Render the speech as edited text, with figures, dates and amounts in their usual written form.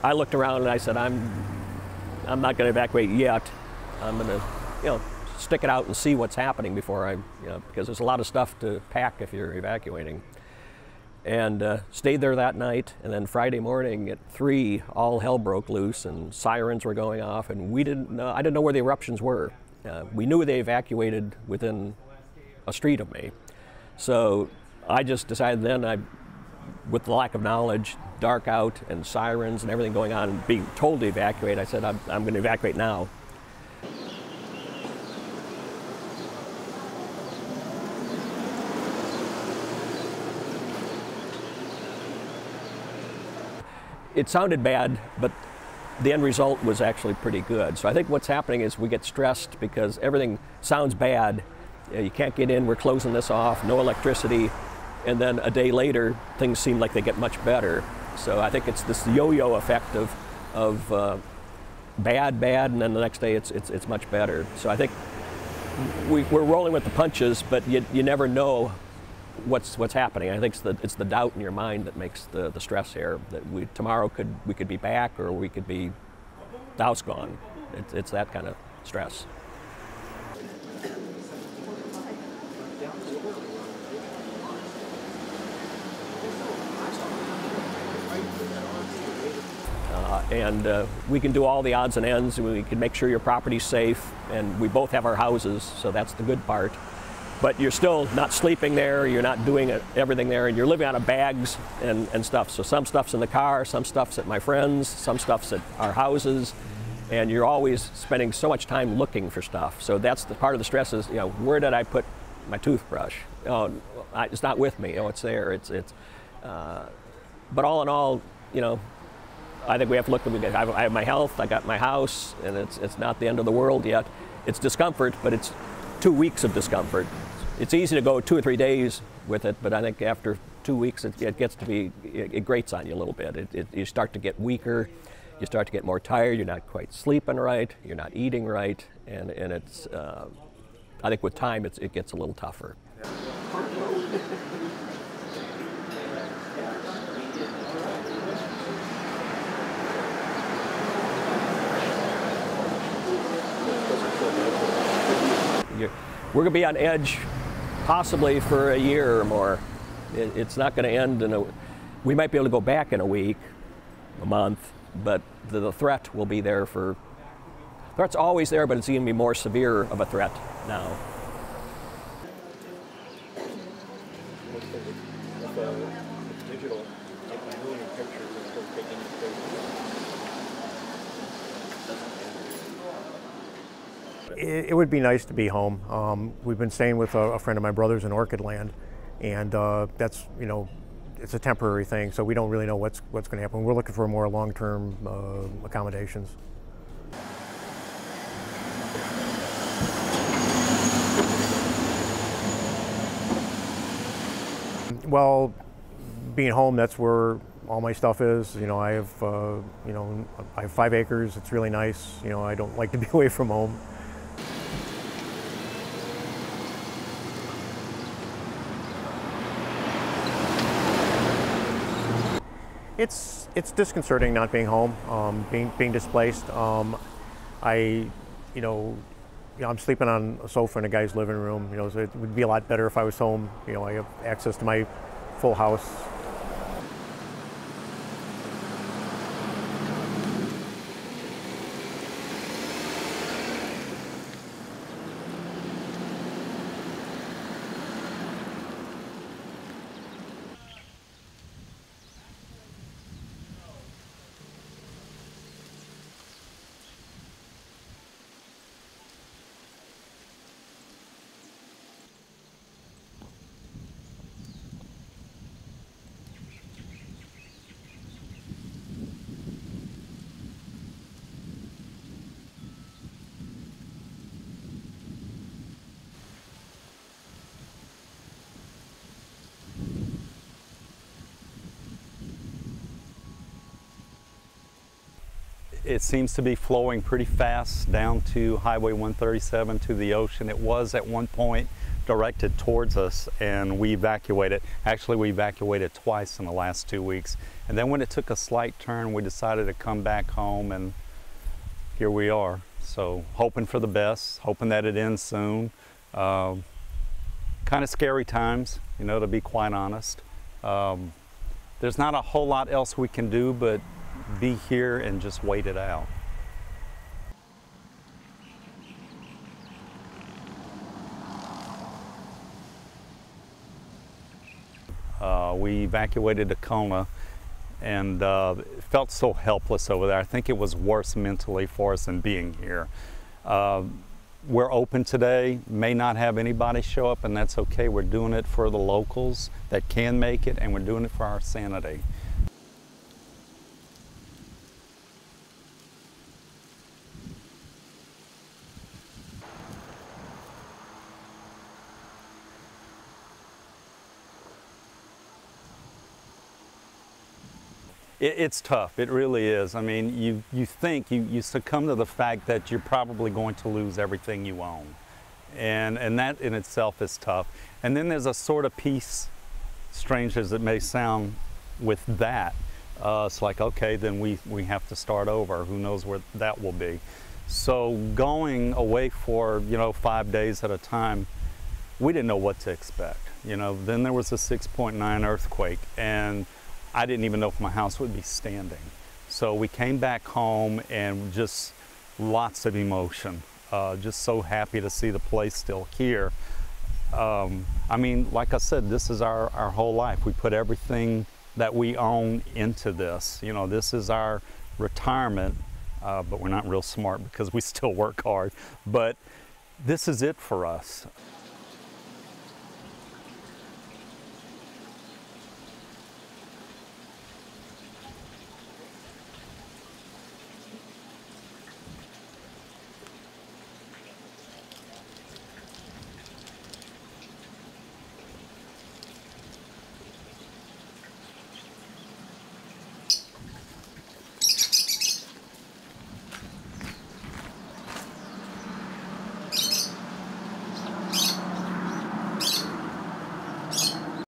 I looked around and I said, I'm not going to evacuate yet. I'm going to, stick it out and see what's happening before because there's a lot of stuff to pack if you're evacuating. And stayed there that night, and then Friday morning at 3, all hell broke loose and sirens were going off, and I didn't know where the eruptions were. We knew they evacuated within a street of me. So I just decided then, with the lack of knowledge, dark out and sirens and everything going on and being told to evacuate, I said, I'm going to evacuate now. It sounded bad, but the end result was actually pretty good. So I think what's happening is we get stressed because everything sounds bad. You can't get in, we're closing this off, no electricity, and then a day later, things seem like they get much better. So I think it's this yo-yo effect of bad, and then the next day it's much better. So I think we're rolling with the punches, but you never know what's happening. I think it's the doubt in your mind that makes the stress here. That tomorrow we could be back, or we could be the house gone. It's that kind of stress. And we can do all the odds and ends. We can make sure your property's safe, and we both have our houses, so that's the good part. But you're still not sleeping there, you're not doing everything there, and you're living out of bags and stuff. So some stuff's in the car, some stuff's at my friends, some stuff's at our houses, and you're always spending so much time looking for stuff. So that's the part of the stress is, where did I put my toothbrush? Oh, it's not with me. Oh, it's there. But all in all, I think we have to look at, I have my health, I got my house, and it's not the end of the world yet. It's discomfort, but it's 2 weeks of discomfort. It's easy to go 2 or 3 days with it, but I think after 2 weeks it gets to be, it grates on you a little bit. You start to get weaker, you start to get more tired, you're not quite sleeping right, you're not eating right, and it's, I think with time it gets a little tougher. We're going to be on edge possibly for a year or more. It's not going to end we might be able to go back in a week, a month, but the threat will be there threat's always there, but it's going to be more severe of a threat now. It would be nice to be home. We've been staying with a friend of my brother's in Orchid Land, and that's, it's a temporary thing, so we don't really know what's going to happen. We're looking for more long-term accommodations. Well, being home, that's where all my stuff is. I have 5 acres. It's really nice. I don't like to be away from home. It's disconcerting not being home, being displaced. I'm sleeping on a sofa in a guy's living room. So it would be a lot better if I was home. I have access to my full house. It seems to be flowing pretty fast down to Highway 137 to the ocean. It was at one point directed towards us, and we evacuated. Actually, we evacuated twice in the last 2 weeks. And then when it took a slight turn, we decided to come back home, and here we are. So hoping for the best, hoping that it ends soon. Kind of scary times, you know, to be quite honest. There's not a whole lot else we can do but be here and just wait it out. We evacuated Volcano, and it felt so helpless over there. I think it was worse mentally for us than being here. We're open today, may not have anybody show up, and that's okay. We're doing it for the locals that can make it, and we're doing it for our sanity. It's tough, it really is. I mean, you think, you succumb to the fact that you're probably going to lose everything you own. And that in itself is tough. And then there's a sort of peace, strange as it may sound, with that. It's like, okay, then we have to start over. Who knows where that will be. So going away for, 5 days at a time, we didn't know what to expect. Then there was a 6.9 earthquake, and I didn't even know if my house would be standing. So we came back home and just lots of emotion. Just so happy to see the place still here. I mean, like I said, this is our whole life. We put everything that we own into this. This is our retirement, but we're not real smart because we still work hard. But this is it for us.